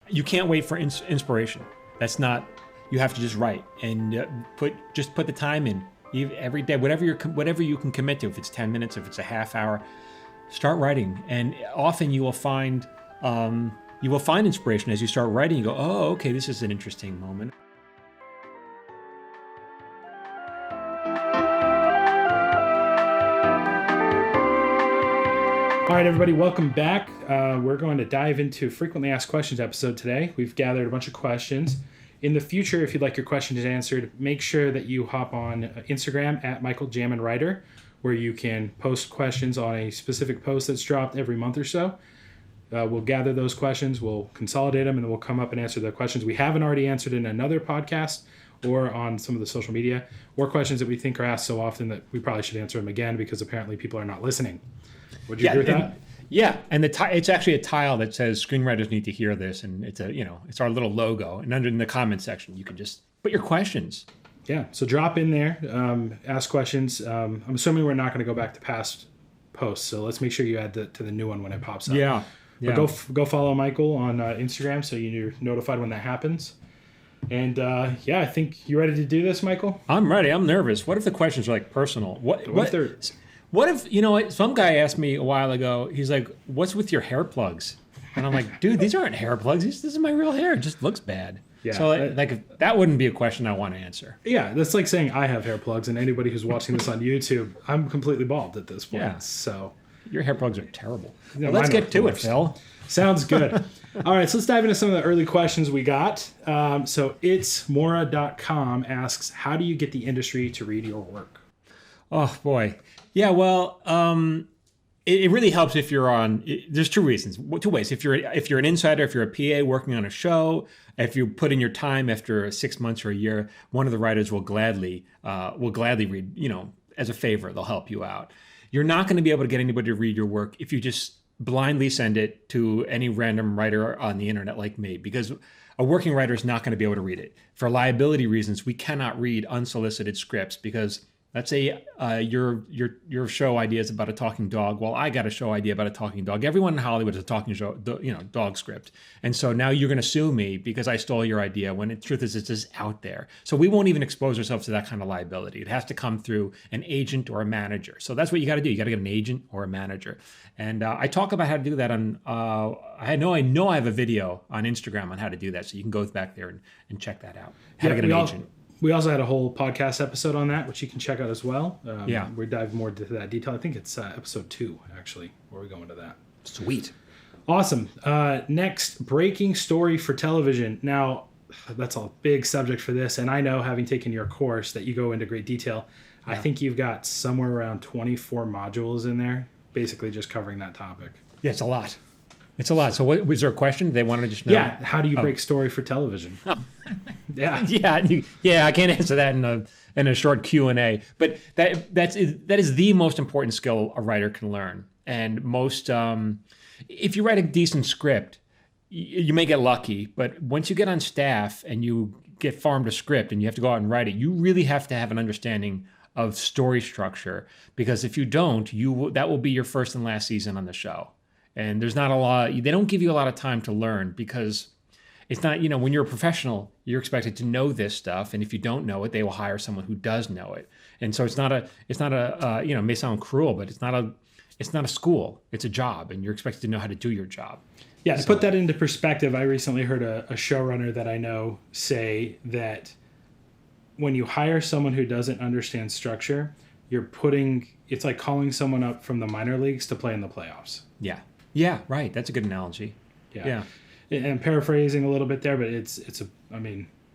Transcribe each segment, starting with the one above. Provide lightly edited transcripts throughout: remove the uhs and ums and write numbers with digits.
you can't wait for inspiration. That's not. You have to just write and put the time in. Every day, whatever you can commit to. If it's 10 minutes, if it's a half hour, start writing. And often you will find inspiration as you start writing. You go, oh, okay, this is an interesting moment. All right, everybody, welcome back. We're going to dive into Frequently Asked Questions episode today. We've gathered a bunch of questions. In the future, if you'd like your questions answered, make sure that you hop on Instagram at Jamin Writer, where you can post questions on a specific post that's dropped every month or so. We'll gather those questions, we'll consolidate them, and then we'll come up and answer the questions we haven't already answered in another podcast or on some of the social media, or questions that we think are asked so often that we probably should answer them again because apparently people are not listening. Would you agree with that? Yeah, and it's actually a tile that says "Screenwriters need to hear this," and it's it's our little logo. And under in the comment section, you can just put your questions. Yeah, so drop in there, ask questions. I'm assuming we're not going to go back to past posts, so let's make sure you add to the new one when it pops up. Yeah. But go follow Michael on Instagram so you're notified when that happens. And I think you ready to do this, Michael? I'm ready. I'm nervous. What if the questions are like personal? What if, some guy asked me a while ago, he's like, what's with your hair plugs? And I'm like, dude, these aren't hair plugs. This is my real hair. It just looks bad. Yeah. So that wouldn't be a question I want to answer. Yeah, that's like saying I have hair plugs, and anybody who's watching this on YouTube, I'm completely bald at this point. Yeah. So your hair plugs are terrible. Well, let's get to it, Phil. Sounds good. All right, so let's dive into some of the early questions we got. So itsmora.com asks, how do you get the industry to read your work? Oh, boy. Yeah, well, it really helps if you're on. There's two ways. If you're an insider, if you're a PA working on a show, if you put in your time after 6 months or a year, one of the writers will gladly read. As a favor, they'll help you out. You're not going to be able to get anybody to read your work if you just blindly send it to any random writer on the internet like me, because a working writer is not going to be able to read it. For liability reasons, we cannot read unsolicited scripts because. Let's say your show idea is about a talking dog. Well, I got a show idea about a talking dog. Everyone in Hollywood is a talking dog script. And so now you're going to sue me because I stole your idea when the truth is it's just out there. So we won't even expose ourselves to that kind of liability. It has to come through an agent or a manager. So that's what you got to do. You got to get an agent or a manager. And I talk about how to do that on. I know I have a video on Instagram on how to do that. So you can go back there and check that out. How to get an agent. We also had a whole podcast episode on that, which you can check out as well. We dive more into that detail. I think it's episode 2, actually, where we go into that. Sweet. Awesome. Next, breaking story for television. Now, that's a big subject for this, and I know, having taken your course, that you go into great detail. Yeah. I think you've got somewhere around 24 modules in there, basically just covering that topic. Yeah, it's a lot. It's a lot. So was there a question they wanted to just know? Yeah, how do you break story for television? Oh. Yeah. I can't answer that in a short Q&A. But that is the most important skill a writer can learn. And most, if you write a decent script, you may get lucky. But once you get on staff and you get farmed a script and you have to go out and write it, you really have to have an understanding of story structure. Because if you don't, that will be your first and last season on the show. And there's not a lot, they don't give you a lot of time to learn because it's not, when you're a professional, you're expected to know this stuff. And if you don't know it, they will hire someone who does know it. And so it's not a, it may sound cruel, but it's not a school, it's a job, and you're expected to know how to do your job. Yeah. To put that into perspective, I recently heard a showrunner that I know say that when you hire someone who doesn't understand structure, it's like calling someone up from the minor leagues to play in the playoffs. Yeah. Yeah, right. That's a good analogy. Yeah. And paraphrasing a little bit there, but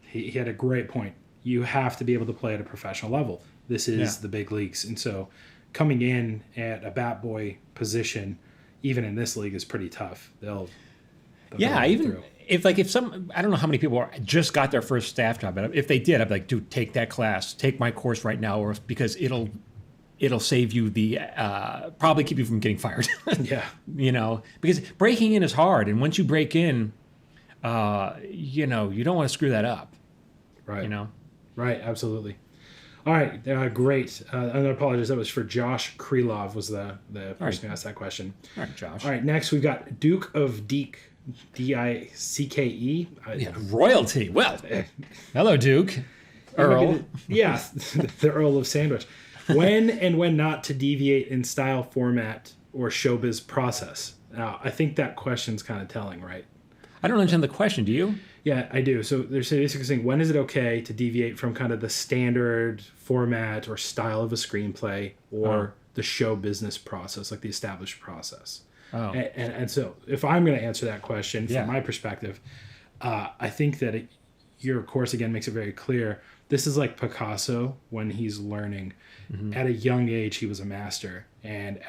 he had a great point. You have to be able to play at a professional level. This is the big leagues. And so coming in at a bat boy position, even in this league, is pretty tough. They'll if some, I don't know how many people just got their first staff job, but if they did, I'd be like, dude, take that class, take my course right now, or because it'll save you probably keep you from getting fired. Yeah. Because breaking in is hard. And once you break in, you don't want to screw that up. Right. Right. Absolutely. All right. Great. And I apologize. That was for Josh Krylov was the person who asked that question. All right, Josh. All right. Next, we've got Duke of Deek D-I-C-K-E. Yeah, royalty. Well, hello, Duke. Earl. Yeah, the Earl of Sandwich. When and when not to deviate in style, format, or showbiz process. Now, I think that question's kind of telling, right? I don't understand the question. Do you? Yeah, I do. So they're basically saying, when is it okay to deviate from kind of the standard format or style of a screenplay or the show business process, like the established process? Oh. And so if I'm going to answer that question from my perspective, I think that your course, again, makes it very clear. This is like Picasso when he's learning. Mm-hmm. At a young age, he was a master. And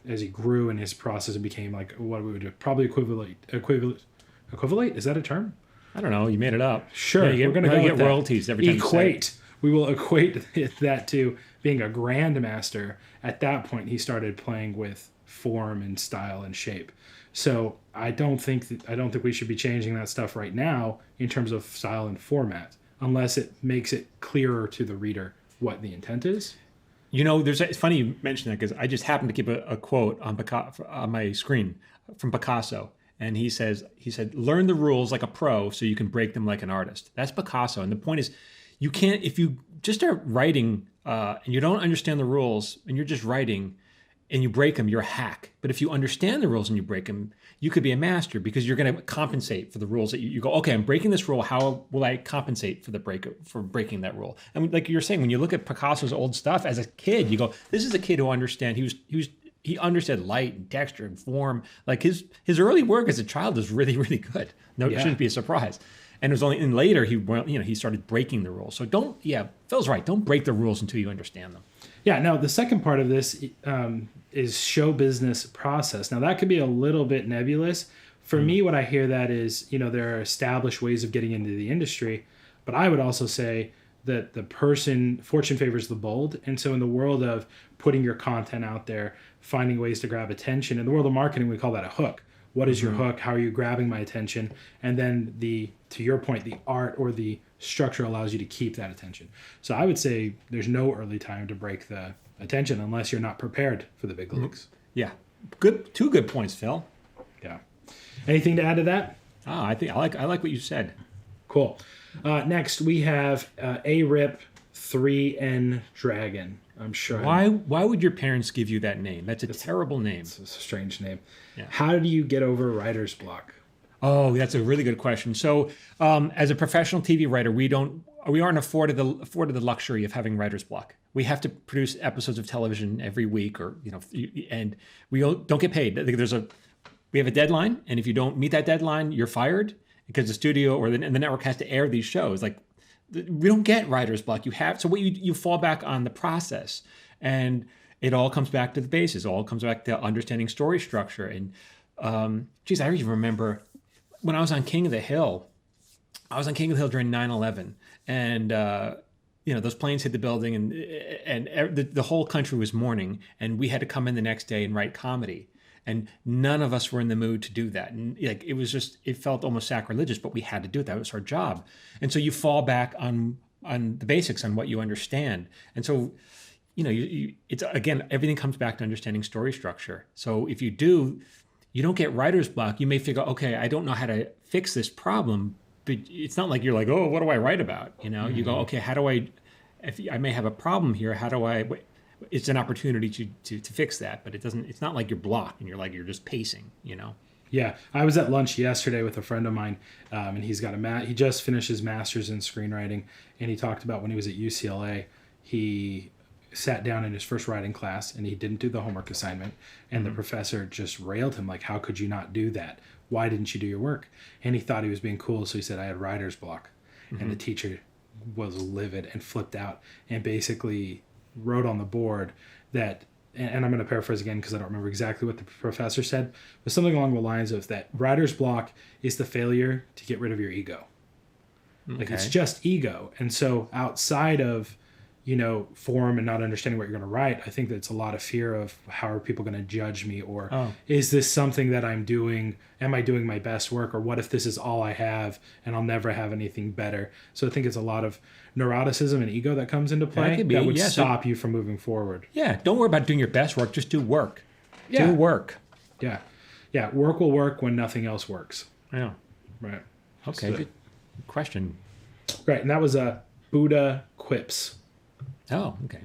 as he grew in his process and became like what we would do, probably equivalent? Is that a term? I don't know. You made it up. Sure. Yeah, we're going to get royalties every time equate. You say it. We will equate that to being a grandmaster. At that point, he started playing with form and style and shape. So I don't think we should be changing that stuff right now in terms of style and format, unless it makes it clearer to the reader what the intent is. You know, it's funny you mention that because I just happened to keep a quote on my screen from Picasso. And he said, learn the rules like a pro so you can break them like an artist. That's Picasso. And the point is, you can't, if you just start writing and you don't understand the rules and you're just writing and you break them, you're a hack. But if you understand the rules and you break them, you could be a master because you're going to compensate for the rules that you go, okay, I'm breaking this rule. How will I compensate for breaking that rule? And like you're saying, when you look at Picasso's old stuff as a kid, you go, this is a kid who understands. He understood light and texture and form. Like his early work as a child is really, really good. No, it shouldn't be a surprise. And it was only later he started breaking the rules. So Phil's right. Don't break the rules until you understand them. Yeah. Now the second part of this is show business process. Now that could be a little bit nebulous. For me, what I hear that is, there are established ways of getting into the industry, but I would also say that fortune favors the bold. And so in the world of putting your content out there, finding ways to grab attention, in the world of marketing, we call that a hook. What is your hook? How are you grabbing my attention? And then to your point, the art or the structure allows you to keep that attention. So I would say there's no early time to break the attention unless you're not prepared for the big leagues. Yeah. Good. Two good points, Phil. Yeah. Anything to add to that? I think I like what you said. Cool. Next we have ARIP 3N Dragon. I'm sure. Why would your parents give you that name? That's a terrible name. It's a strange name. Yeah. How do you get over writer's block? Oh, that's a really good question. So, as a professional TV writer, we aren't afforded the luxury of having writer's block. We have to produce episodes of television every week, and we don't get paid. We have a deadline, and if you don't meet that deadline, you're fired because the studio or the network has to air these shows. Like, we don't get writer's block. You fall back on the process, and it all comes back to the basis. It all comes back to understanding story structure. And I even remember when I was on King of the Hill. I was on King of the Hill during 9/11, and those planes hit the building, and the whole country was mourning, and we had to come in the next day and write comedy. And none of us were in the mood to do that. And it felt almost sacrilegious, but we had to do it. That was our job. And so you fall back on the basics, on what you understand. And so, it's again, everything comes back to understanding story structure. So if you don't get writer's block. You may figure, okay, I don't know how to fix this problem, but it's not like you're like, oh, what do I write about? Mm-hmm. You go, okay, if I may have a problem here, it's an opportunity to fix that, but it's not like you're blocked and you're just pacing, Yeah. I was at lunch yesterday with a friend of mine, and he's got he just finished his master's in screenwriting, and he talked about when he was at UCLA, he sat down in his first writing class and he didn't do the homework assignment, and the professor just railed him like, how could you not do that? Why didn't you do your work? And he thought he was being cool, so he said, I had writer's block. And the teacher was livid and flipped out and basically wrote on the board that, and I'm going to paraphrase again because I don't remember exactly what the professor said, but something along the lines of that writer's block is the failure to get rid of your ego. Okay. Like, it's just ego. And so outside of form and not understanding what you're going to write, I think that it's a lot of fear of how are people going to judge me, or is this something that I'm doing? Am I doing my best work? Or what if this is all I have and I'll never have anything better? So I think it's a lot of neuroticism and ego that comes into play that would stop you from moving forward. Yeah. Don't worry about doing your best work. Just do work. Yeah. Do work. Yeah. Yeah. Work will work when nothing else works. Yeah. Right. Okay. So- Good question. right, and that was Buddha Quips. Oh, okay.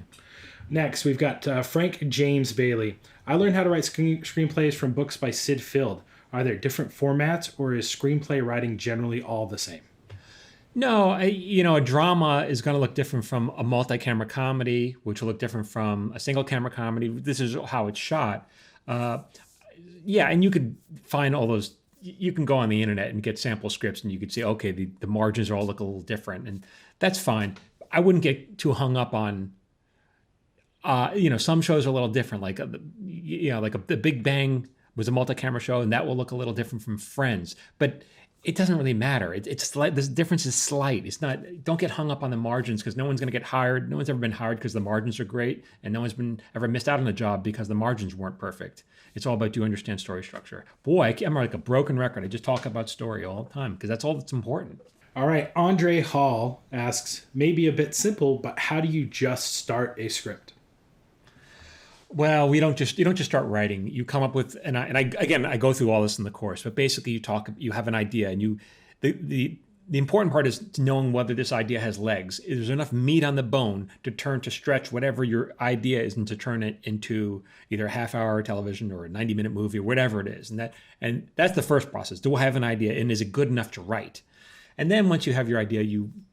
Next, we've got Frank James Bailey. I learned how to write screenplays from books by Sid Field. Are there different formats, or is screenplay writing generally all the same? No, a drama is going to look different from a multi-camera comedy, which will look different from a single-camera comedy. This is how it's shot. Uh, yeah, and you could find all those. You can go on the internet and get sample scripts, and you could see, okay, the margins all look a little different, and that's fine. I wouldn't get too hung up on. Some shows are a little different. Like, The Big Bang was a multi-camera show, and that will look a little different from Friends. But it doesn't really matter. It's slight. The difference is slight. It's not. Don't get hung up on the margins because no one's going to get hired. No one's ever been hired because the margins are great, and no one's been ever missed out on a job because the margins weren't perfect. It's all about, do you understand story structure? Boy, I'm like a broken record. I just talk about story all the time because that's all that's important. All right, Andre Hall asks, maybe a bit simple, but how do you just start a script? Well, you don't just start writing. You come up with, I go through all this in the course, but basically you have an idea, and the important part is knowing whether this idea has legs. There's enough meat on the bone to stretch whatever your idea is, and to turn it into either a half-hour television or a 90-minute movie or whatever it is. And that's the first process. Do I have an idea, and is it good enough to write? And then once you have your idea,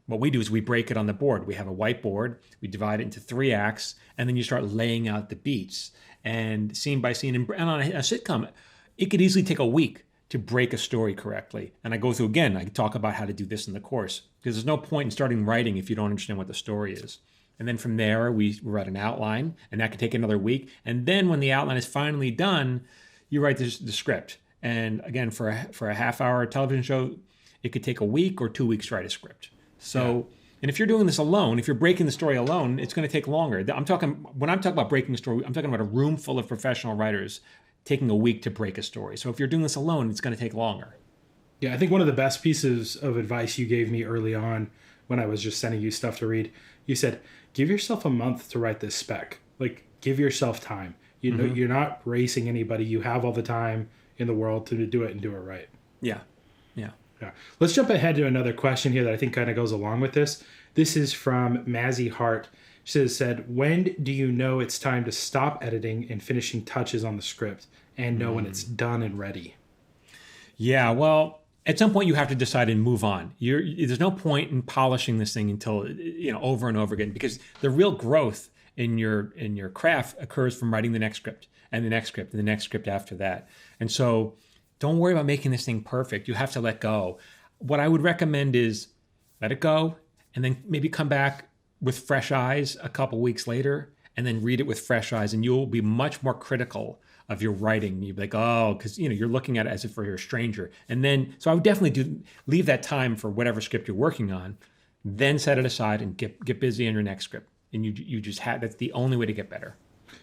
what we do is we break it on the board. We have a whiteboard, we divide it into 3 acts, and then you start laying out the beats. And scene by scene, and on a sitcom, it could easily take a week to break a story correctly. And I go through again, I talk about how to do this in the course, because there's no point in starting writing if you don't understand what the story is. And then from there, we write an outline, and that could take another week. And then when the outline is finally done, you write the script. And again, for a half-hour television show, it could take a week or 2 weeks to write a script. So, And if you're doing this alone, if you're breaking the story alone, it's going to take longer. When I'm talking about breaking a story, I'm talking about a room full of professional writers taking a week to break a story. So if you're doing this alone, it's going to take longer. Yeah, I think one of the best pieces of advice you gave me early on when I was just sending you stuff to read, you said, give yourself a month to write this spec. Like, give yourself time. You know, you're not racing anybody. You have all the time in the world to do it and do it right. Yeah. Yeah. Yeah. Let's jump ahead to another question here that I think kind of goes along with this. This is from Mazzy Hart. She said, when do you know it's time to stop editing and finishing touches on the script and know when it's done and ready? Yeah, well, at some point you have to decide and move on. There's no point in polishing this thing until, over and over again, because the real growth in your craft occurs from writing the next script and the next script and the next script after that. And so don't worry about making this thing perfect. You have to let go. What I would recommend is let it go, and then maybe come back with fresh eyes a couple weeks later, and then read it with fresh eyes, and you'll be much more critical of your writing. You'll be like, oh, because you're looking at it as if you're a stranger. And then, so I would definitely leave that time for whatever script you're working on, then set it aside and get busy on your next script. And you just that's the only way to get better.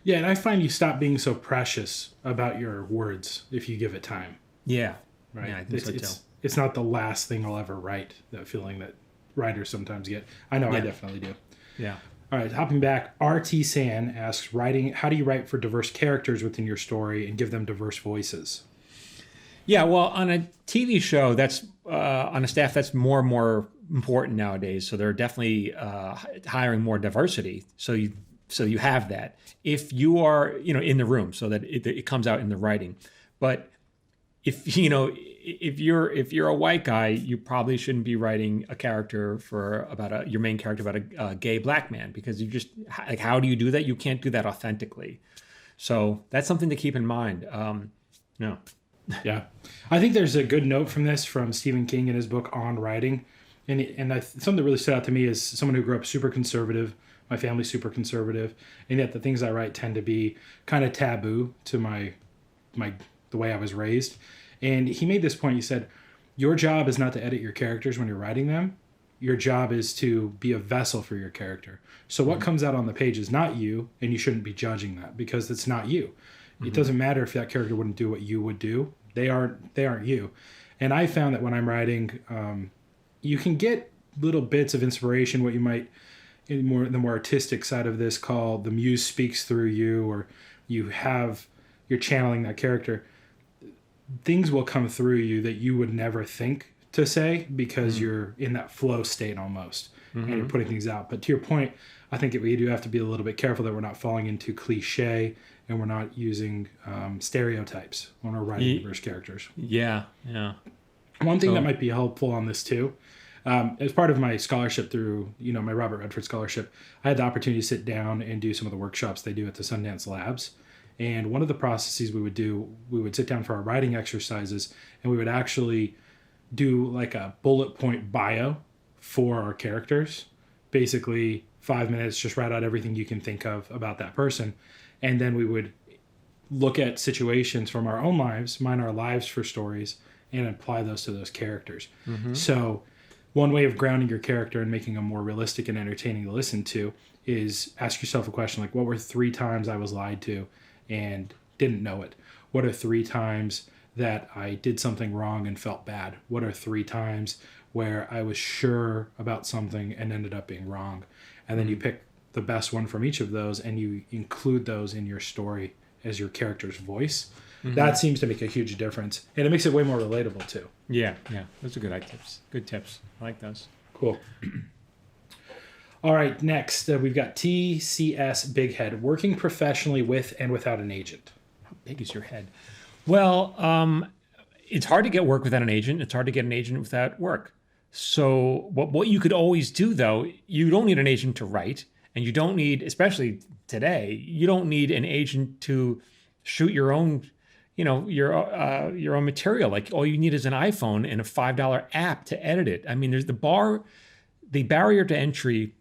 Yeah, and I find you stop being so precious about your words if you give it time. Yeah. Right. Yeah, I think so too. It's not the last thing I'll ever write, that feeling that writers sometimes get. I know I definitely do. Yeah. All right, hopping back, RT San asks, how do you write for diverse characters within your story and give them diverse voices? Yeah, well, on a TV show, that's on a staff, that's more and more important nowadays. So they're definitely hiring more diversity. So you have that. If you are, in the room, so that it comes out in the writing. But if you're a white guy, you probably shouldn't be writing a character your main character about a gay black man, because you just, like, how do you do that? You can't do that authentically. So that's something to keep in mind. No. Yeah. I think there's a good note from this from Stephen King in his book On Writing. And something that really stood out to me is someone who grew up super conservative. My family's super conservative. And yet the things I write tend to be kind of taboo to the way I was raised. And he made this point. He said, your job is not to edit your characters when you're writing them. Your job is to be a vessel for your character. So what comes out on the page is not you, and you shouldn't be judging that because it's not you. It doesn't matter if that character wouldn't do what you would do. They aren't you. And I found that when I'm writing, you can get little bits of inspiration, what you might, in the more artistic side of this, call the muse speaks through you, or you're channeling that character. things will come through you that you would never think to say because you're in that flow state almost, and you're putting things out. But to your point, I think that we do have to be a little bit careful that we're not falling into cliche and we're not using stereotypes when we're writing diverse characters. Yeah. One thing that might be helpful on this too, as part of my scholarship through, my Robert Redford scholarship, I had the opportunity to sit down and do some of the workshops they do at the Sundance Labs. And one of the processes we would sit down for our writing exercises, and we would actually do like a bullet point bio for our characters. Basically, 5 minutes, just write out everything you can think of about that person. And then we would look at situations from our own lives, mine our lives for stories, and apply those to those characters. So one way of grounding your character and making them more realistic and entertaining to listen to is ask yourself a question like, what were 3 times I was lied to and didn't know it? What are 3 times that I did something wrong and felt bad? What are 3 times where I was sure about something and ended up being wrong? And then you pick the best one from each of those and you include those in your story as your character's voice. That seems to make a huge difference. And it makes it way more relatable too. Yeah. Those are good tips. Good tips. I like those. Cool. All right, next we've got TCS Big Head, working professionally with and without an agent. How big is your head? Well, it's hard to get work without an agent. It's hard to get an agent without work. So what you could always do, though, you don't need an agent to write, and you don't need, especially today, you don't need an agent to shoot your own, your own material. Like all you need is an iPhone and a $5 app to edit it. I mean, there's the barrier to entry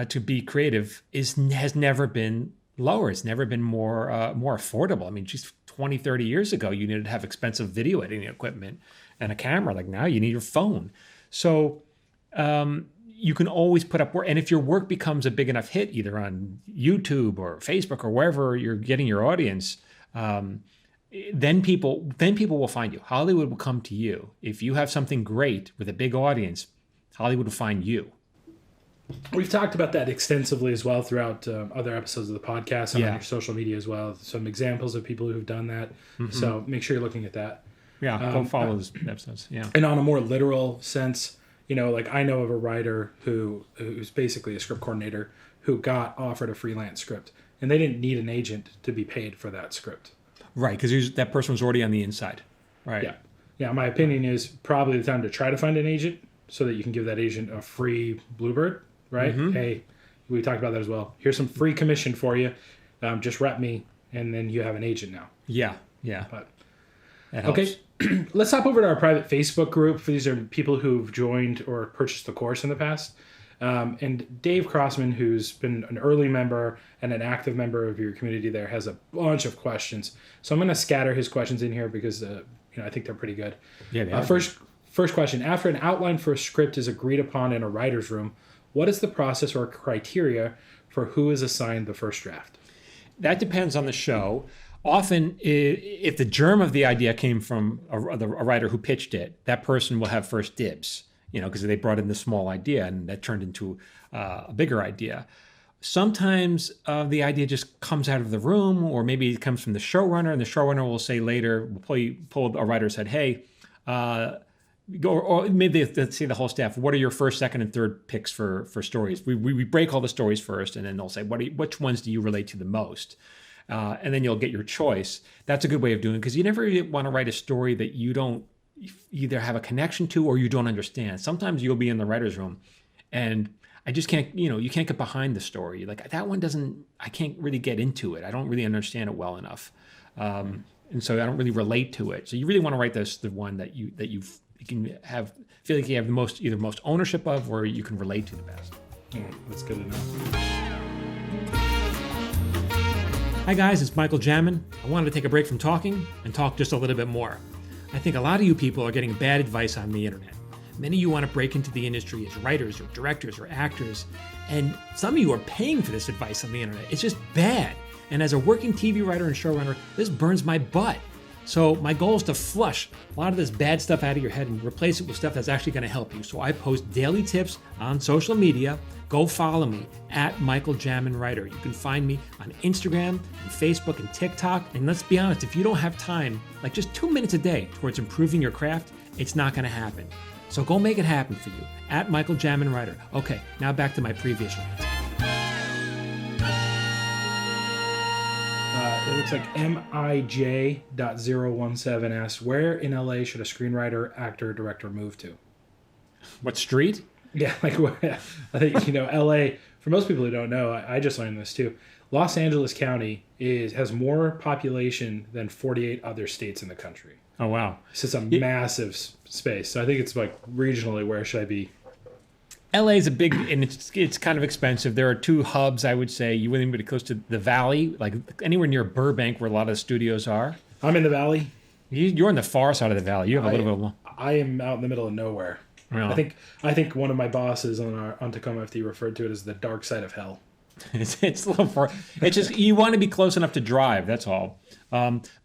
to be creative has never been lower. It's never been more affordable. I mean, just 20, 30 years ago, you needed to have expensive video editing equipment and a camera. Like now you need your phone. So you can always put up work. And if your work becomes a big enough hit, either on YouTube or Facebook or wherever you're getting your audience, then people will find you. Hollywood will come to you. If you have something great with a big audience, Hollywood will find you. We've talked about that extensively as well throughout other episodes of the podcast and on your social media as well. Some examples of people who've done that. So make sure you're looking at that. Yeah, go follow those episodes. Yeah. And on a more literal sense, like I know of a writer who's basically a script coordinator who got offered a freelance script, and they didn't need an agent to be paid for that script. Right, because that person was already on the inside. Right. Yeah. My opinion is probably the time to try to find an agent so that you can give that agent a free bluebird. Right? Hey, we talked about that as well. Here's some free commission for you. Just rep me, and then you have an agent now. Yeah. But, that helps. Okay, let's hop over to our private Facebook group. These are people who've joined or purchased the course in the past. And Dave Crossman, who's been an early member and an active member of your community there, has a bunch of questions. So I'm going to scatter his questions in here because I think they're pretty good. Yeah. First question. After an outline for a script is agreed upon in a writer's room, what is the process or criteria for who is assigned the first draft? That depends on the show. Often, if the germ of the idea came from a writer who pitched it, that person will have first dibs, because they brought in the small idea and that turned into a bigger idea. Sometimes the idea just comes out of the room, or maybe it comes from the showrunner, and the showrunner will say later, pull a writer said, hey, or maybe let's say the whole staff, what are your first, second, and third picks for stories? We break all the stories first, and then they'll say, which ones do you relate to the most? And then you'll get your choice. That's a good way of doing it, because you never want to write a story that you don't either have a connection to or you don't understand. Sometimes you'll be in the writer's room, and I just can't, you can't get behind the story. Like that one I can't really get into it. I don't really understand it well enough. And so I don't really relate to it. So you really want to write the one that you can feel like you have the most ownership of, or you can relate to the best. That's good enough. Hi guys, it's Michael Jamin. I wanted to take a break from talking and talk just a little bit more. I think a lot of you people are getting bad advice on the internet. Many of you want to break into the industry as writers or directors or actors, and some of you are paying for this advice on the internet. It's just bad. And as a working TV writer and showrunner, this burns my butt. So my goal is to flush a lot of this bad stuff out of your head and replace it with stuff that's actually going to help you. So I post daily tips on social media. Go follow me at Michael Jamin Writer. You can find me on Instagram and Facebook and TikTok. And let's be honest, if you don't have time, like just 2 minutes a day towards improving your craft, it's not going to happen. So go make it happen for you at Michael Jamin Writer. Okay, now back to my previous rant. It looks like MIJ.017 asks, where in LA should a screenwriter, actor, director move to? What street? Yeah, like I think, LA, for most people who don't know, I just learned this too. Los Angeles County has more population than 48 other states in the country. Oh, wow. So it's a massive space. So I think it's like regionally, where should I be? LA is a big, and it's kind of expensive. There are two hubs, I would say. You wouldn't be close to the Valley, like anywhere near Burbank, where a lot of the studios are. I'm in the Valley. You're on the far side of the Valley. You have a little bit of. I am out in the middle of nowhere. Really? I think one of my bosses on Tacoma FD referred to it as the dark side of hell. It's a little far. It's just you want to be close enough to drive. That's all.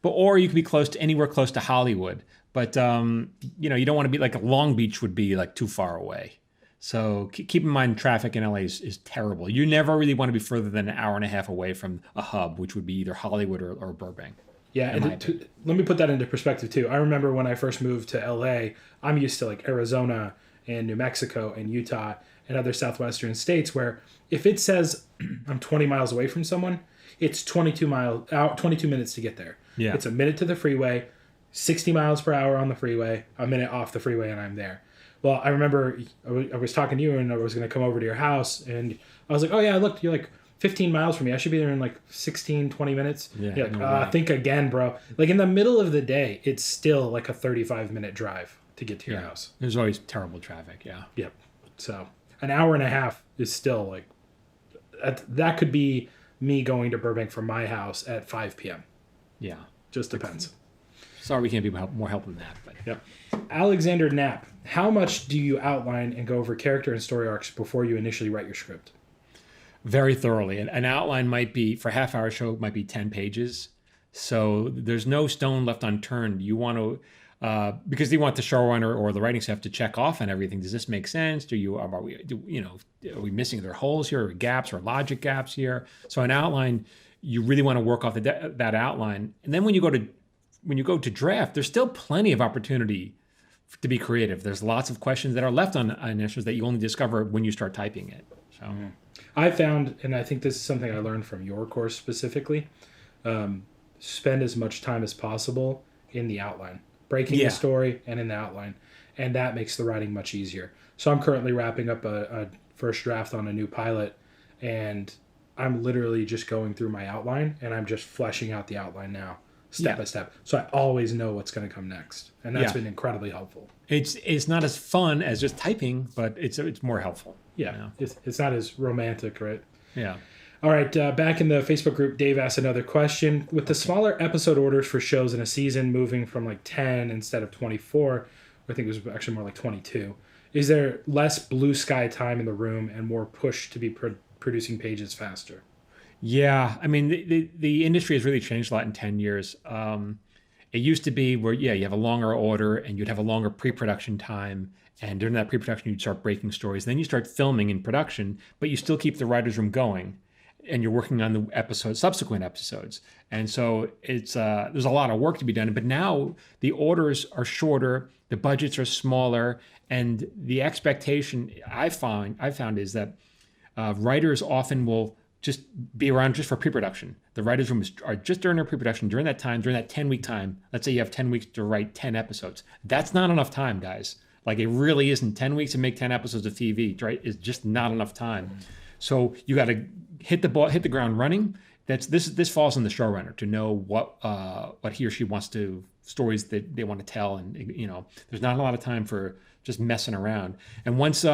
Or you could be close to anywhere close to Hollywood. But you don't want to be like Long Beach would be like too far away. So keep in mind, traffic in LA is terrible. You never really want to be further than an hour and a half away from a hub, which would be either Hollywood or Burbank. Yeah, and let me put that into perspective too. I remember when I first moved to LA, I'm used to like Arizona and New Mexico and Utah and other southwestern states where if it says I'm 20 miles away from someone, it's 22 minutes to get there. Yeah. It's a minute to the freeway, 60 miles per hour on the freeway, a minute off the freeway, and I'm there. Well, I remember I was talking to you and I was going to come over to your house and I was like, oh yeah, look, you're like 15 miles from me. I should be there in like 16, 20 minutes. Yeah, you're like, think again, bro. Like in the middle of the day, it's still like a 35-minute drive to get to your house. There's always terrible traffic, yeah. Yep. So an hour and a half is still like, that could be me going to Burbank from my house at 5 p.m. Yeah. Just depends. Sorry we can't be more help than that. But Yep. Alexander Knapp, how much do you outline and go over character and story arcs before you initially write your script? Very thoroughly. An outline might be, for a half-hour show, might be 10 pages. So there's no stone left unturned. You want to, because you want the showrunner or the writing staff to check off on everything. Does this make sense? Are we missing their holes here, or gaps, or logic gaps here? So an outline, you really want to work off that outline. And then when you go to draft, there's still plenty of opportunity to be creative. There's lots of questions that are left unanswered that you only discover when you start typing it. So. Mm-hmm. I found, and I think this is something I learned from your course specifically, spend as much time as possible in the outline, breaking the story and in the outline. And that makes the writing much easier. So I'm currently wrapping up a first draft on a new pilot, and I'm literally just going through my outline, and I'm just fleshing out the outline now, step by step. So I always know what's going to come next. And that's been incredibly helpful. It's not as fun as just typing, but it's more helpful. Yeah, it's not as romantic, right? Yeah. All right, back in the Facebook group, Dave asked another question. With the smaller episode orders for shows in a season moving from like 10 instead of 24, I think it was actually more like 22, is there less blue sky time in the room and more push to be producing pages faster? Yeah, I mean, the industry has really changed a lot in 10 years. It used to be where, you have a longer order and you'd have a longer pre-production time. And during that pre-production, you'd start breaking stories. Then you start filming in production, but you still keep the writer's room going. And you're working on the subsequent episodes. And so it's there's a lot of work to be done. But now the orders are shorter, the budgets are smaller, and the expectation I found is that writers often will just be around just for pre-production. The writer's rooms are just during their pre-production, during that 10-week time. Let's say you have 10 weeks to write 10 episodes. That's not enough time, guys. Like it really isn't. 10 weeks to make 10 episodes of TV, right? Is just not enough time. So you got to hit the ground running. This falls on the showrunner to know what he or she wants to, stories that they want to tell, and there's not a lot of time for just messing around. And once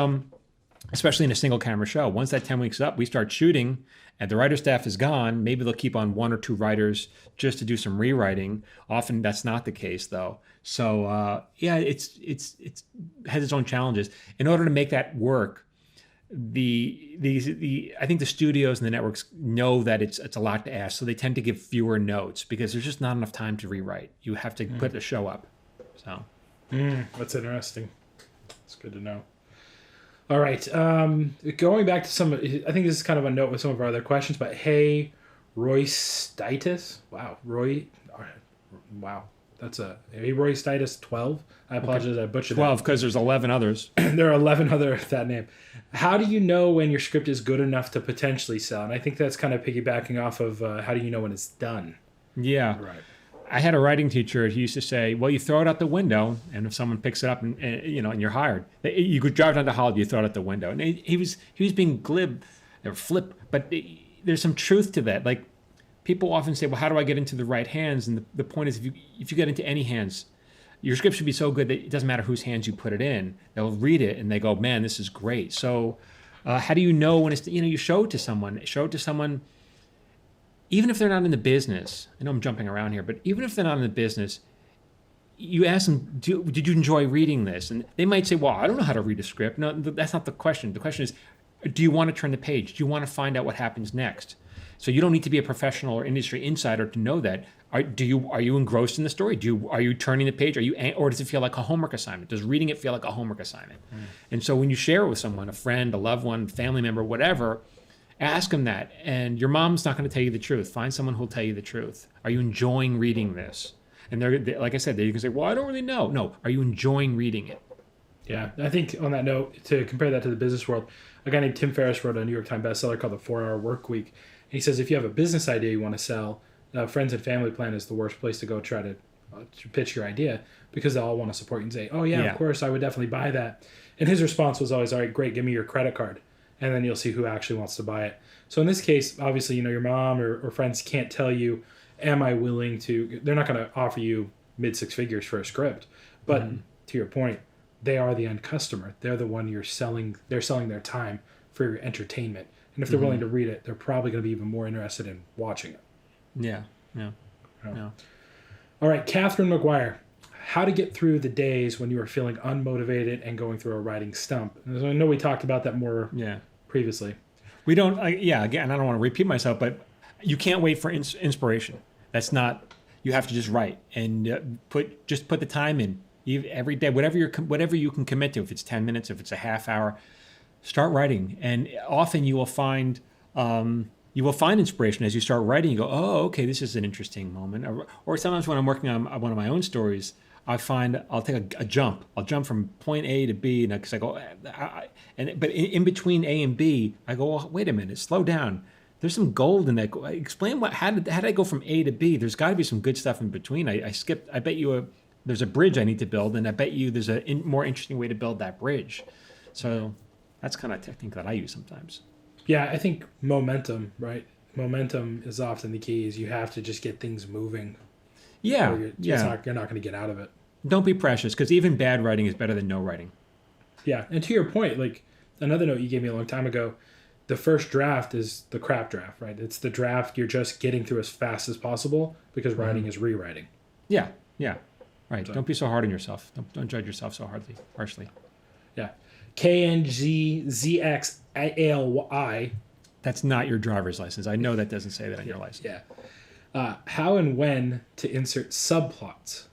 especially in a single camera show, once that 10 weeks up, we start shooting and the writer staff is gone. Maybe they'll keep on 1 or 2 writers just to do some rewriting. Often that's not the case though. So it's has its own challenges. In order to make that work, I think the studios and the networks know that it's a lot to ask, so they tend to give fewer notes because there's just not enough time to rewrite. You have to put the show up. So that's interesting. It's good to know. All right, going back to some, I think this is kind of a note with some of our other questions, but hey, Roystitis, wow, that's a hey Roystitis 12. I apologize, I butchered 12 because there's 11 others. There are 11 other with that name. How do you know when your script is good enough to potentially sell? And I think that's kind of piggybacking off of how do you know when it's done? Yeah. Right. I had a writing teacher. He used to say, "Well, you throw it out the window, and if someone picks it up, and you're hired. You could drive down to Hollywood, you throw it out the window." And he was being glib or flip, but there's some truth to that. Like people often say, "Well, how do I get into the right hands?" And the point is, if you get into any hands, your script should be so good that it doesn't matter whose hands you put it in. They'll read it and they go, "Man, this is great." So, how do you know when it's you show it to someone? Show it to someone. Even if they're not in the business, I know I'm jumping around here, but even if they're not in the business, you ask them, did you enjoy reading this? And they might say, well, I don't know how to read a script. No, that's not the question. The question is, do you want to turn the page? Do you want to find out what happens next? So you don't need to be a professional or industry insider to know that. Are you engrossed in the story? Are you turning the page? Or does it feel like a homework assignment? Does reading it feel like a homework assignment? And so when you share it with someone, a friend, a loved one, family member, whatever, ask them that. And your mom's not going to tell you the truth. Find someone who'll tell you the truth. Are you enjoying reading this? And they're like I said, you can say, well, I don't really know. No, are you enjoying reading it? Yeah, I think on that note, to compare that to the business world, a guy named Tim Ferriss wrote a New York Times bestseller called The 4-Hour Work Week. And he says if you have a business idea you want to sell, friends and family plan is the worst place to go try to pitch your idea because they all want to support you and say, oh, yeah, of course, I would definitely buy that. And his response was always, all right, great, give me your credit card. And then you'll see who actually wants to buy it. So in this case, obviously, your mom or friends can't tell you, am I willing to, they're not going to offer you mid-six figures for a script. But to your point, they are the end customer. They're the one you're selling. They're selling their time for your entertainment. And if they're willing to read it, they're probably going to be even more interested in watching it. Yeah. All right, Catherine McGuire. How to get through the days when you are feeling unmotivated and going through a writing stump. And I know we talked about that more previously. We don't, again, I don't want to repeat myself, but you can't wait for inspiration. That's not, you have to just write and put the time in every day, whatever you can commit to. If it's 10 minutes, if it's a half hour, start writing. And often you will find inspiration as you start writing. You go, oh, okay, this is an interesting moment. Or sometimes when I'm working on one of my own stories, I find I'll take a jump. I'll jump from point A to B, because I go, but in between A and B, I go, oh, wait a minute, slow down. There's some gold in that. Explain how did I go from A to B? There's got to be some good stuff in between. I skipped. I bet you there's a bridge I need to build, and I bet you there's a more interesting way to build that bridge. So that's kind of a technique that I use sometimes. Yeah, I think momentum, right? Momentum is often the key. Is you have to just get things moving. Yeah, you're not going to get out of it. Don't be precious, because even bad writing is better than no writing. Yeah, and to your point, like another note you gave me a long time ago, the first draft is the crap draft, right? It's the draft you're just getting through as fast as possible because writing is rewriting. Yeah, right. So, don't be so hard on yourself. Don't judge yourself so harshly. Yeah. KNGZXALY. That's not your driver's license. I know that doesn't say that on your license. Yeah. How and when to insert subplots.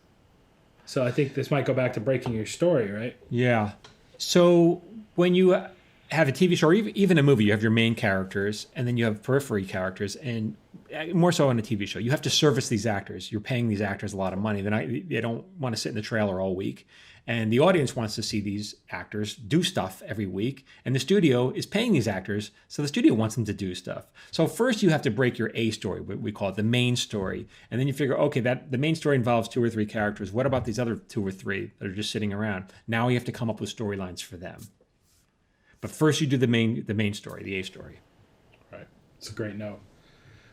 So I think this might go back to breaking your story, right? Yeah. So when you have a TV show or even a movie, you have your main characters and then you have periphery characters, and more so on a TV show, you have to service these actors. You're paying these actors a lot of money. They don't want to sit in the trailer all week. And the audience wants to see these actors do stuff every week. And the studio is paying these actors, so the studio wants them to do stuff. So first you have to break your A story, what we call it, the main story. And then you figure, okay, that the main story involves 2 or 3 characters. What about these other 2 or 3 that are just sitting around? Now you have to come up with storylines for them. But first you do the main story, the A story. Right. It's a great note.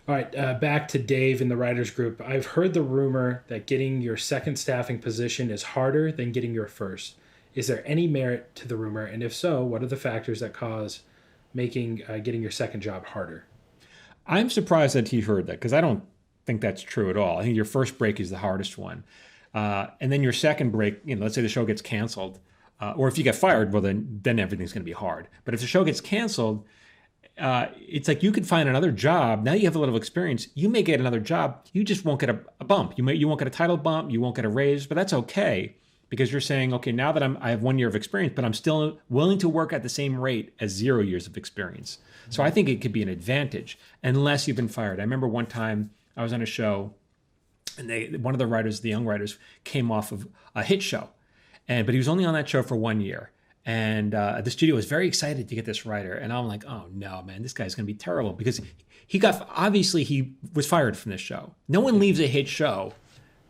All right, back to Dave in the writers group. I've heard the rumor that getting your second staffing position is harder than getting your first. Is there any merit to the rumor? And if so, what are the factors that cause getting your second job harder? I'm surprised that he heard that, because I don't think that's true at all. I think your first break is the hardest one. And then your second break, let's say the show gets canceled. Or if you get fired, well, then everything's going to be hard. But if the show gets canceled, it's like you could find another job. Now you have a little experience. You may get another job. You just won't get a bump. You won't get a title bump. You won't get a raise, but that's okay because you're saying, okay, now that I have 1 year of experience, but I'm still willing to work at the same rate as 0 years of experience. So I think it could be an advantage unless you've been fired. I remember one time I was on a show and one of the writers, the young writers, came off of a hit show, but he was only on that show for 1 year. And the studio was very excited to get this writer. And I'm like, oh no, man, this guy's going to be terrible because obviously he was fired from this show. No one leaves a hit show,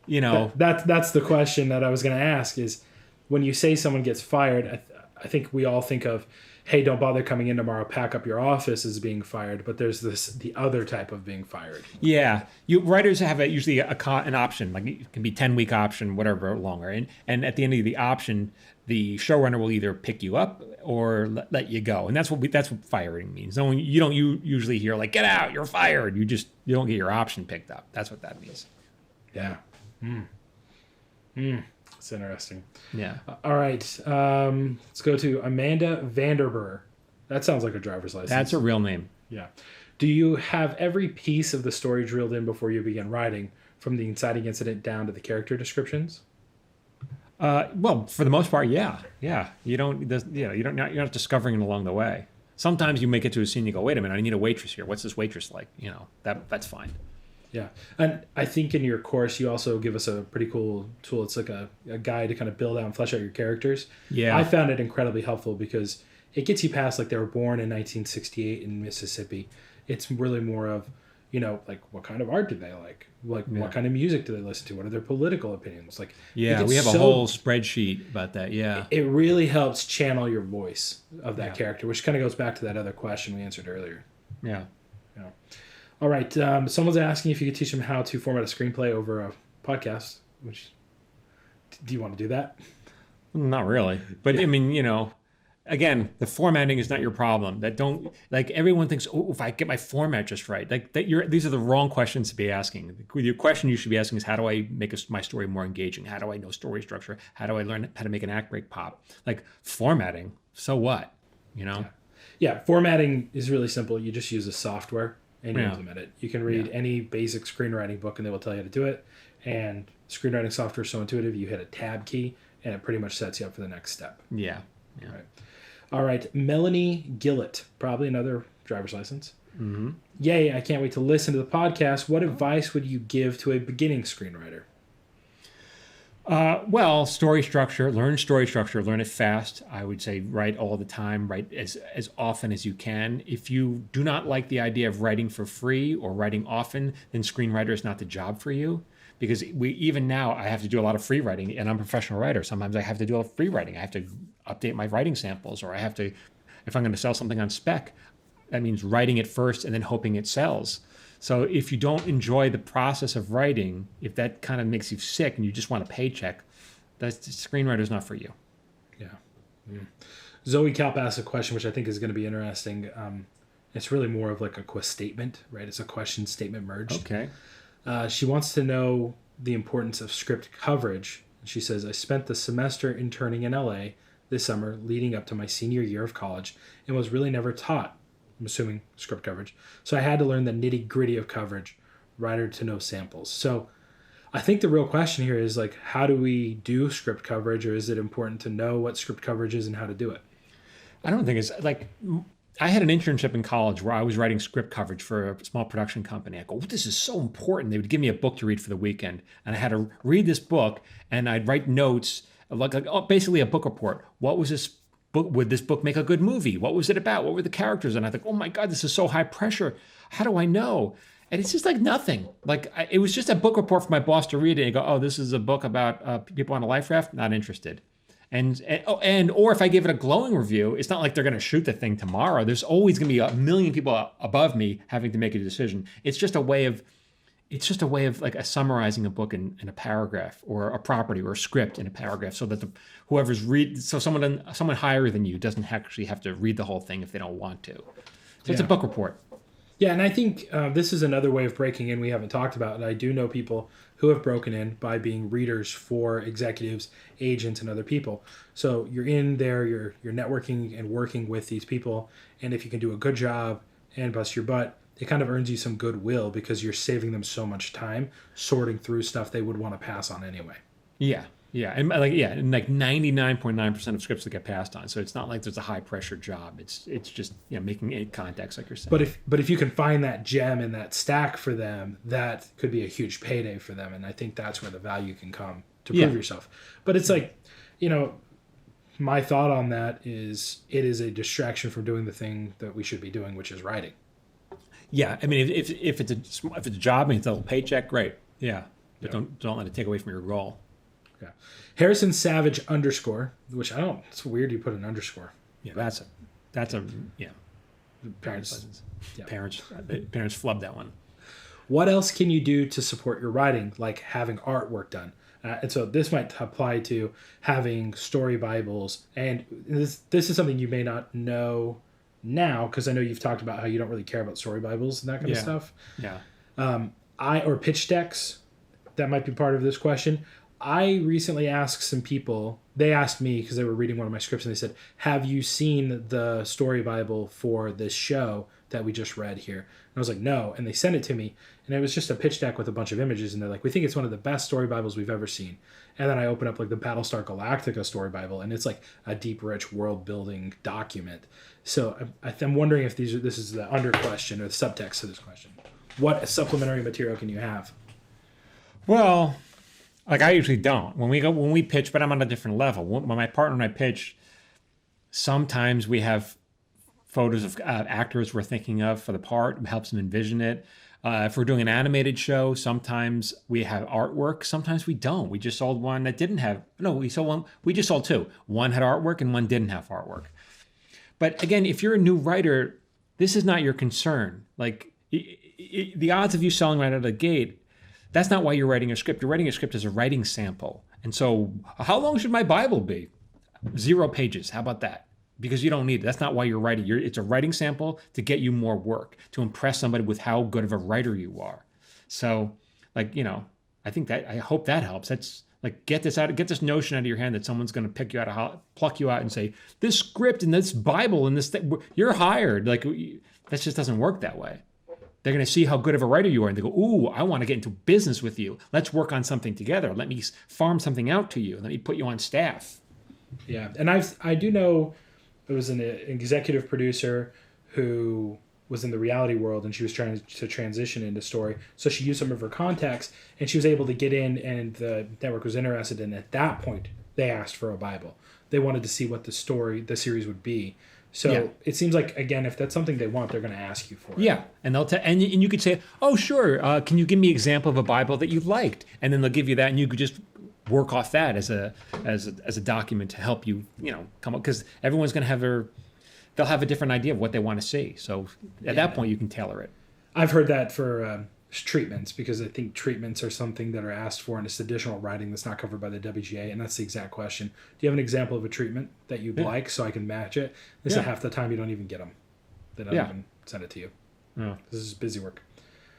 you know. That's the question that I was going to ask is when you say someone gets fired, I think we all think of, hey, don't bother coming in tomorrow, pack up your office as being fired. But there's the other type of being fired. Yeah. Writers have usually an option, like it can be 10-week option, whatever, longer. And at the end of the option, the showrunner will either pick you up or let you go, and that's what firing means. No, you don't usually hear like "get out, you're fired." You don't get your option picked up. That's what that means. Yeah. It's interesting. Yeah. All right. Let's go to Amanda Vanderburg. That sounds like a driver's license. That's a real name. Yeah. Do you have every piece of the story drilled in before you begin writing, from the inciting incident down to the character descriptions? Well, for the most part, yeah. You're not discovering it along the way. Sometimes you make it to a scene and you go, wait a minute, I need a waitress here. What's this waitress like? That's fine. Yeah. And I think in your course, you also give us a pretty cool tool. It's like a guide to kind of build out and flesh out your characters. Yeah. I found it incredibly helpful because it gets you past like they were born in 1968 in Mississippi. It's really more of, like what kind of art do they like? Like what kind of music do they listen to? What are their political opinions? Like, we have a whole spreadsheet about that. Yeah. It really helps channel your voice of that character, which kind of goes back to that other question we answered earlier. Yeah. Yeah. All right. Someone's asking if you could teach them how to format a screenplay over a podcast. Do you want to do that? Not really, but I mean, again, the formatting is not your problem. Everyone thinks, oh, if I get my format just right, these are the wrong questions to be asking. The question you should be asking is, how do I make my story more engaging? How do I know story structure? How do I learn how to make an act break pop? Like formatting, so what? Yeah, formatting is really simple. You just use a software and you implement it. You can read any basic screenwriting book and they will tell you how to do it. And screenwriting software is so intuitive. You hit a tab key and it pretty much sets you up for the next step. Yeah. Right. All right, Melanie Gillett, probably another driver's license. Mm-hmm. Yay, I can't wait to listen to the podcast. What advice would you give to a beginning screenwriter? Well, story structure, learn it fast. I would say write all the time, write as often as you can. If you do not like the idea of writing for free or writing often, then screenwriter is not the job for you. Because even now, I have to do a lot of free writing, and I'm a professional writer. Sometimes I have to do a lot of free writing. I have to update my writing samples, or I have to, if I'm going to sell something on spec, that means writing it first and then hoping it sells. So if you don't enjoy the process of writing, if that kind of makes you sick and you just want a paycheck, screenwriter is not for you. Yeah. Zoe Kalp asked a question, which I think is going to be interesting. It's really more of like a quest statement, right? It's a question statement merged. Okay. She wants to know the importance of script coverage. She says, I spent the semester interning in LA this summer leading up to my senior year of college and was really never taught, I'm assuming, script coverage. So I had to learn the nitty gritty of coverage, writer to know samples. So I think the real question here is like, how do we do script coverage, or is it important to know what script coverage is and how to do it? I don't think it's like... I had an internship in college where I was writing script coverage for a small production company. I go, this is so important. They would give me a book to read for the weekend. And I had to read this book and I'd write notes, basically a book report. What was this book? Would this book make a good movie? What was it about? What were the characters? And I think, oh my God, this is so high pressure. How do I know? And it's just like nothing. It was just a book report for my boss to read it and go, oh, this is a book about people on a life raft. Not interested. Or if I give it a glowing review, it's not like they're going to shoot the thing tomorrow. There's always going to be a million people above me having to make a decision. It's just a way of like summarizing a book in a paragraph, or a property or a script in a paragraph, so that someone higher than you doesn't actually have to read the whole thing if they don't want to. So it's a book report. Yeah, and I think this is another way of breaking in we haven't talked about. And I do know people who have broken in by being readers for executives, agents, and other people. So you're in there, you're networking and working with these people, and if you can do a good job and bust your butt, it kind of earns you some goodwill because you're saving them so much time sorting through stuff they would want to pass on anyway. Yeah. Yeah. And like 99.9% of scripts that get passed on. So it's not like there's a high pressure job. It's just, making it contacts like you're saying. But if you can find that gem in that stack for them, that could be a huge payday for them. And I think that's where the value can come to prove yourself. But it's like, my thought on that is it is a distraction from doing the thing that we should be doing, which is writing. Yeah, I mean, if it's a job and it's a little paycheck, great. Yeah, but don't let it take away from your goal. Yeah, Harrison Savage _ which I don't. It's weird you put an underscore. Yeah, that's a parents flubbed that one. What else can you do to support your writing, like having artwork done? And so this might apply to having story Bibles, and this is something you may not know now, because I know you've talked about how you don't really care about story Bibles and that kind of stuff. Yeah. Or pitch decks, that might be part of this question. I recently asked some people, they asked me because they were reading one of my scripts, and they said, have you seen the story Bible for this show that we just read here? And I was like, no. And they sent it to me, and it was just a pitch deck with a bunch of images, and they're like, we think it's one of the best story Bibles we've ever seen. And then I open up like the Battlestar Galactica story Bible, and it's like a deep, rich world building document. So I'm wondering if this is the under question or the subtext to this question. What supplementary material can you have? Well, like I usually don't. When we pitch, but I'm on a different level. When my partner and I pitch, sometimes we have photos of actors we're thinking of for the part. It helps them envision it. If we're doing an animated show, sometimes we have artwork. Sometimes we don't. We just sold one that didn't have. No, we sold one. We just sold two. One had artwork and one didn't have artwork. But again, if you're a new writer, this is not your concern. Like the odds of you selling right out of the gate, that's not why you're writing a script. You're writing a script as a writing sample. And so how long should my Bible be? 0 pages. How about that? Because you don't need it. That's not why you're writing. It's a writing sample to get you more work, to impress somebody with how good of a writer you are. So I hope that helps. That's like, get this notion out of your hand that someone's going to pluck you out and say, this script and this Bible and this thing, you're hired. Like, that just doesn't work that way. They're going to see how good of a writer you are, and they go, ooh, I want to get into business with you. Let's work on something together. Let me farm something out to you. Let me put you on staff. Yeah, and I do know there was an executive producer who was in the reality world, and she was trying to transition into story. So she used some of her contacts, and she was able to get in, and the network was interested. And at that point, they asked for a Bible. They wanted to see what the series would be. So It seems like, again, if that's something they want, they're going to ask you for it. Yeah, and and you could say, oh, sure, can you give me an example of a Bible that you liked? And then they'll give you that, and you could just work off that as a document to help you, come up, because everyone's going to they'll have a different idea of what they want to see. So at that point, you can tailor it. I've heard that for treatments, because I think treatments are something that are asked for, and it's additional writing that's not covered by the WGA, and that's the exact question. Do you have an example of a treatment that you'd like, so I can match it? This is half the time you don't even get them. They don't even send it to you. Oh. This is busy work.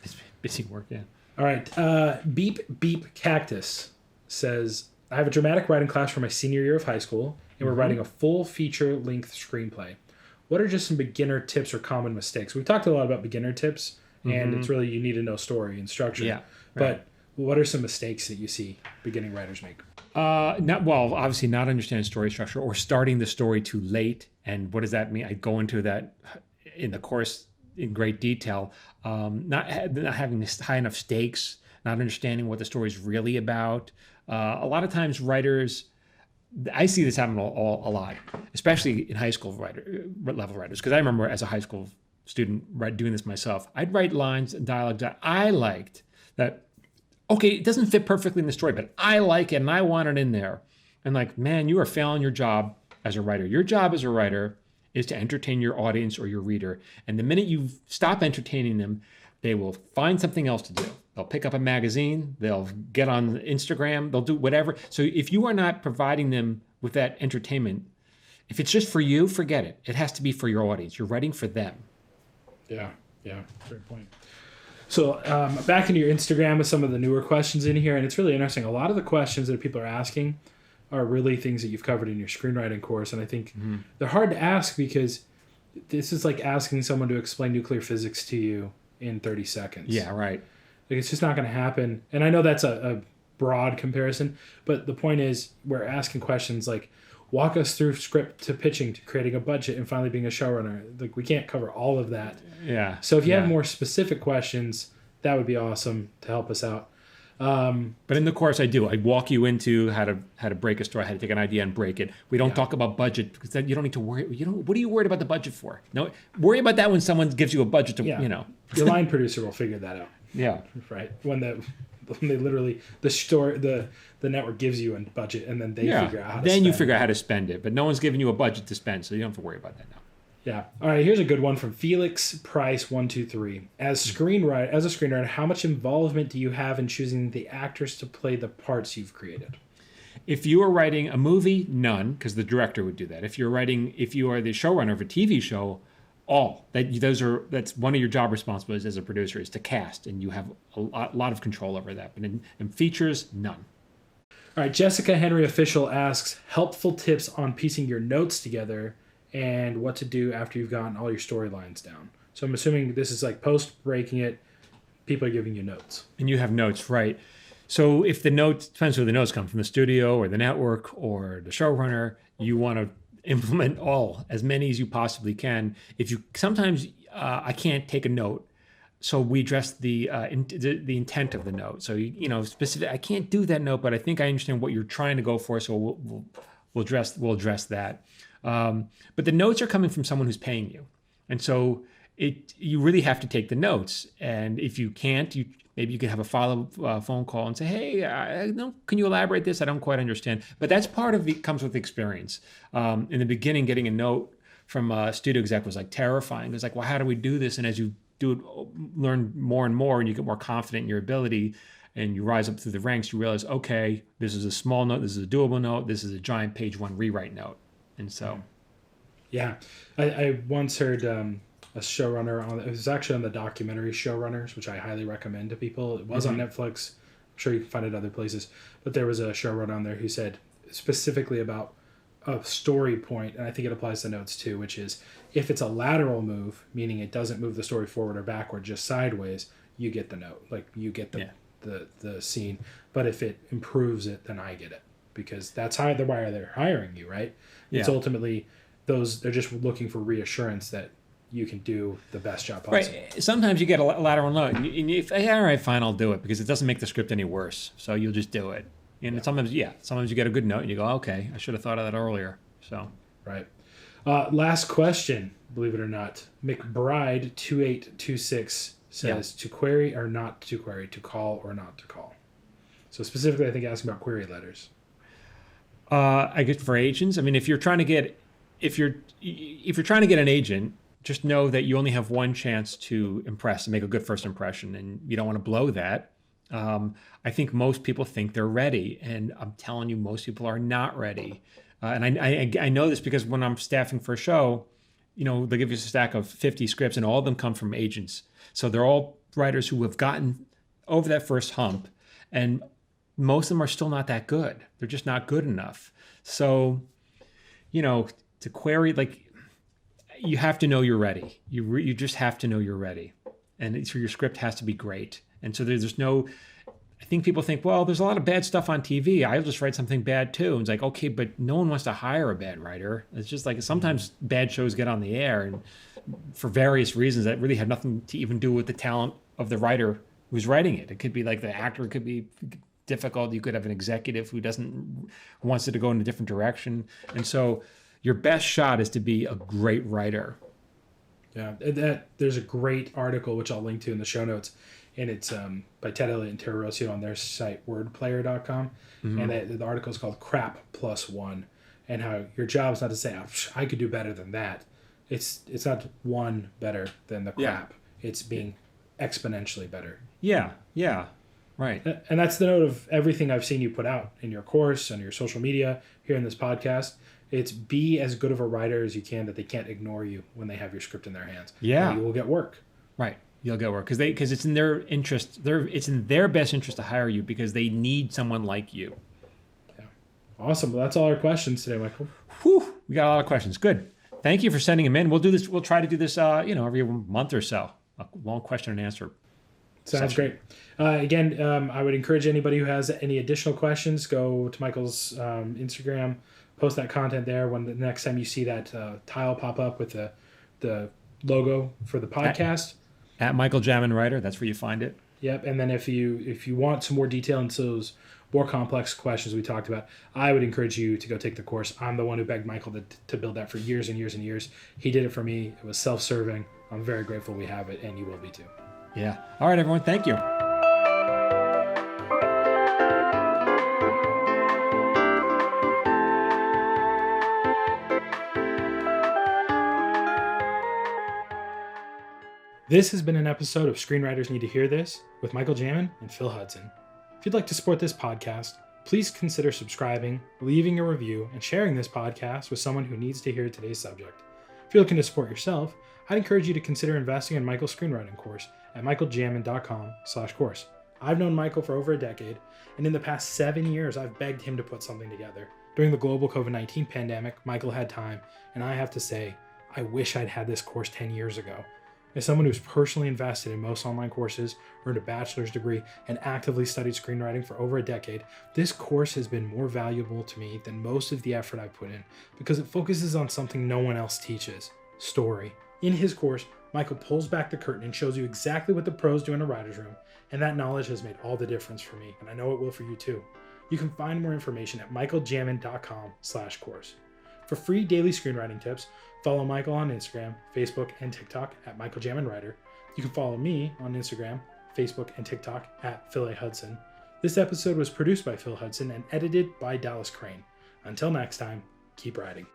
It's busy work, yeah. All right. Beep Beep Cactus says, I have a dramatic writing class for my senior year of high school, and we're writing a full feature-length screenplay. What are just some beginner tips or common mistakes? We've talked a lot about beginner tips, and it's really, you need to know story and structure. Yeah. But what are some mistakes that you see beginning writers make? Obviously not understanding story structure, or starting the story too late. And what does that mean? I go into that in the course in great detail. Not having high enough stakes, not understanding what the story is really about. A lot of times writers, I see this happen a lot, especially in high school level writers, because I remember as a high school student doing this myself. I'd write lines and dialogue that I liked that, okay, it doesn't fit perfectly in the story, but I like it and I want it in there. And like, man, you are failing your job as a writer. Your job as a writer is to entertain your audience or your reader. And the minute you stop entertaining them, they will find something else to do. They'll pick up a magazine, they'll get on Instagram, they'll do whatever. So if you are not providing them with that entertainment, if it's just for you, forget it. It has to be for your audience. You're writing for them. Yeah, great point. So back into your Instagram with some of the newer questions in here, and it's really interesting. A lot of the questions that people are asking are really things that you've covered in your screenwriting course, and I think they're hard to ask because this is like asking someone to explain nuclear physics to you in 30 seconds. Yeah, right. Like, it's just not going to happen. And I know that's a broad comparison, but the point is we're asking questions like, walk us through script to pitching to creating a budget and finally being a showrunner. Like, we can't cover all of that. Yeah. So if you have more specific questions, that would be awesome to help us out. But in the course, I walk you into how to break a story, how to take an idea and break it. We don't talk about budget because then you don't need to worry. What are you worried about the budget for? No, worry about that when someone gives you a budget to, Your line producer will figure that out. Yeah. Right. When they literally the network gives you a budget and then they figure out how to spend it. Then you figure out how to spend it, but no one's giving you a budget to spend, so you don't have to worry about that now. Yeah. All right. Here's a good one from Felix Price 123. As a screenwriter, how much involvement do you have in choosing the actors to play the parts you've created? If you are writing a movie, none, because the director would do that. If you are the showrunner of a TV show, that's one of your job responsibilities as a producer is to cast, and you have a lot of control over that. But in features, none. All right. Jessica Henry Official asks helpful tips on piecing your notes together and what to do after you've gotten all your storylines down. So I'm assuming this is like post breaking it, people are giving you notes. And you have notes, right? So if the notes, depends where the notes come from, the studio or the network or the showrunner, you want to implement as many as you possibly can. Sometimes I can't take a note, so we address the intent of the note. So specific. I can't do that note, but I think I understand what you're trying to go for. So we'll address that. But the notes are coming from someone who's paying you, and so you really have to take the notes. And if you can't, maybe you can have a follow phone call and say, "Hey, can you elaborate this? I don't quite understand." But that's part of it comes with experience. In the beginning, getting a note from a studio exec was like terrifying. It was like, "Well, how do we do this?" And as you do it, learn more and more, and you get more confident in your ability, and you rise up through the ranks, you realize, okay, this is a small note, this is a doable note, this is a giant page one rewrite note. And so, yeah, I once heard a showrunner it was actually on the documentary Showrunners, which I highly recommend to people. It was on Netflix. I'm sure you can find it other places, but there was a showrunner on there who said specifically about a story point, and I think it applies to notes too, which is if it's a lateral move, meaning it doesn't move the story forward or backward, just sideways, you get the note, like you get the scene. But if it improves it, then I get it, because that's why they're hiring you, right? Yeah. It's ultimately they're just looking for reassurance that you can do the best job possible. Right. Sometimes you get a lateral note, and you say, all right, fine, I'll do it, because it doesn't make the script any worse. So you'll just do it. And sometimes you get a good note, and you go, okay, I should have thought of that earlier. So, right. Last question, believe it or not. McBride 2826 says to query or not to query, to call or not to call. So specifically, I think asking about query letters. I guess for agents, I mean, if you're trying to get an agent, just know that you only have one chance to impress and make a good first impression, and you don't want to blow that. I think most people think they're ready, and I'm telling you, most people are not ready. And I know this because when I'm staffing for a show, they'll give you a stack of 50 scripts, and all of them come from agents. So they're all writers who have gotten over that first hump, and most of them are still not that good. They're just not good enough. So, to query, like, you have to know you're ready. You just have to know you're ready. And so your script has to be great. And so there's no, I think people think, well, there's a lot of bad stuff on TV. I'll just write something bad too. And it's like, okay, but no one wants to hire a bad writer. It's just like sometimes bad shows get on the air, and for various reasons that really have nothing to even do with the talent of the writer who's writing it. It could be like the actor could be difficult. You could have an executive who wants it to go in a different direction. And so your best shot is to be a great writer. Yeah, there's a great article, which I'll link to in the show notes, and it's by Ted Elliott and Terry Rossio on their site, wordplayer.com. Mm-hmm. And the article is called Crap Plus One, and how your job is not to say, I could do better than that. It's not one better than the crap. Yeah. It's being exponentially better. Yeah, right. And that's the note of everything I've seen you put out in your course, on your social media, here in this podcast. It's be as good of a writer as you can, that they can't ignore you when they have your script in their hands. Yeah. And you will get work. Right. You'll get work because it's in their interest. It's in their best interest to hire you because they need someone like you. Yeah. Awesome. Well, that's all our questions today, Michael. Whew, we got a lot of questions. Good. Thank you for sending them in. We'll do this. We'll try to do this, every month or so. A long question and answer. Sounds great. Again, I would encourage anybody who has any additional questions, go to Michael's Instagram, post that content there. When the next time you see that tile pop up with the logo for the podcast, at Michael Jamin Writer, that's where you find it. Yep. And then if you want some more detail into those more complex questions we talked about, I would encourage you to go take the course. I'm the one who begged Michael to build that for years and years and years. He did it for me. It was self-serving. I'm very grateful we have it, and you will be too. Yeah. All right, everyone. Thank you. This has been an episode of Screenwriters Need to Hear This with Michael Jamin and Phil Hudson. If you'd like to support this podcast, please consider subscribing, leaving a review, and sharing this podcast with someone who needs to hear today's subject. If you're looking to support yourself, I'd encourage you to consider investing in Michael's screenwriting course at michaeljamin.com/course. I've known Michael for over a decade, and in the past 7 years, I've begged him to put something together. During the global COVID-19 pandemic, Michael had time, and I have to say, I wish I'd had this course 10 years ago. As someone who's personally invested in most online courses, earned a bachelor's degree, and actively studied screenwriting for over a decade, this course has been more valuable to me than most of the effort I've put in because it focuses on something no one else teaches: story. In his course, Michael pulls back the curtain and shows you exactly what the pros do in a writer's room, and that knowledge has made all the difference for me, and I know it will for you too. You can find more information at michaeljamin.com/course. For free daily screenwriting tips, follow Michael on Instagram, Facebook, and TikTok at Michael Jamin Writer. You can follow me on Instagram, Facebook, and TikTok at Phil A. Hudson. This episode was produced by Phil Hudson and edited by Dallas Crane. Until next time, keep writing.